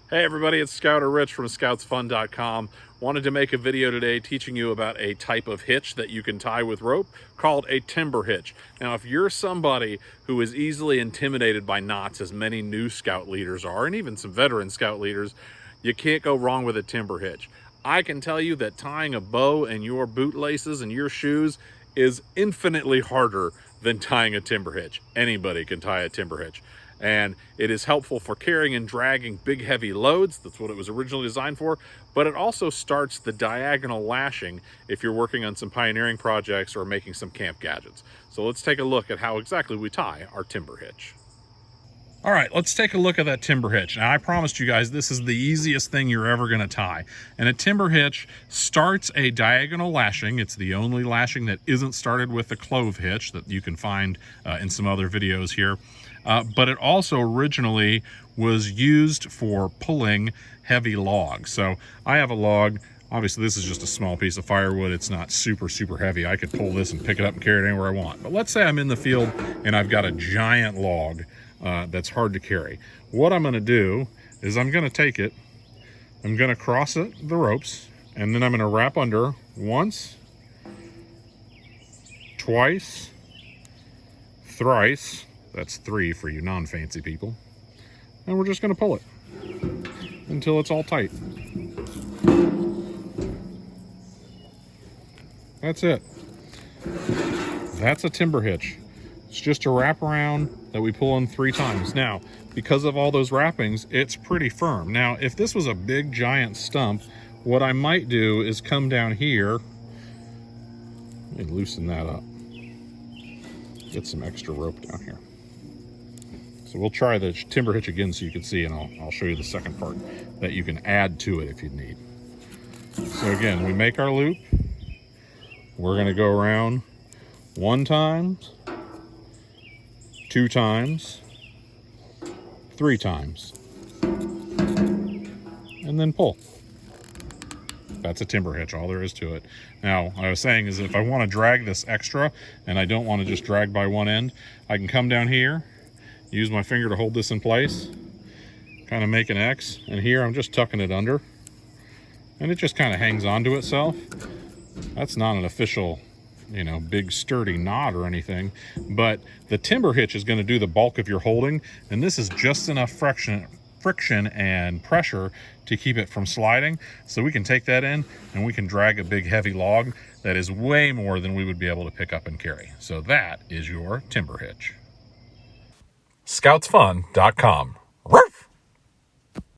Hey everybody, it's Scouter Rich from scoutsfun.com. Wanted to make a video today teaching you about a type of hitch that you can tie with rope called a timber hitch. Now, if you're somebody who is easily intimidated by knots, as many new scout leaders are, and even some veteran scout leaders, you can't go wrong with a timber hitch. I can tell you that tying a bow in your bootlaces and your shoes is infinitely harder than tying a timber hitch. Anybody can tie a timber hitch. And it is helpful for carrying and dragging big heavy loads. That's what it was originally designed for, but it also starts the diagonal lashing if you're working on some pioneering projects or making some camp gadgets. So let's take a look at how exactly we tie our timber hitch. All right, let's take a look at that timber hitch. Now, I promised you guys this is the easiest thing you're ever gonna tie. And a timber hitch starts a diagonal lashing. It's the only lashing that isn't started with the clove hitch that you can find in some other videos here. But it also originally was used for pulling heavy logs. So I have a log. Obviously, this is just a small piece of firewood. It's not super heavy. I could pull this and pick it up and carry it anywhere I want. But let's say I'm in the field and I've got a giant log that's hard to carry. What I'm gonna do is I'm gonna take it, I'm gonna cross the ropes, and then I'm gonna wrap under once, twice, thrice. That's 3 for you non-fancy people. And we're just gonna pull it until it's all tight. That's it. That's a timber hitch. It's just a wraparound that we pull in 3 times. Now, because of all those wrappings, it's pretty firm. Now, if this was a big giant stump, what I might do is come down here and loosen that up. Get some extra rope down here. So we'll try the timber hitch again so you can see, and I'll show you the second part that you can add to it if you need. So again, we make our loop. We're gonna go around 1 time, 2 times, 3 times, and then pull. That's a timber hitch, all there is to it. Now, what I was saying is if I wanna drag this extra and I don't wanna just drag by one end, I can come down here, use my finger to hold this in place, kind of make an X, and here I'm just tucking it under, and it just kind of hangs onto itself. That's not an official, you know, big sturdy knot or anything, but the timber hitch is going to do the bulk of your holding, and this is just enough friction and pressure to keep it from sliding. So we can take that in and we can drag a big heavy log that is way more than we would be able to pick up and carry. So that is your timber hitch. scoutsfun.com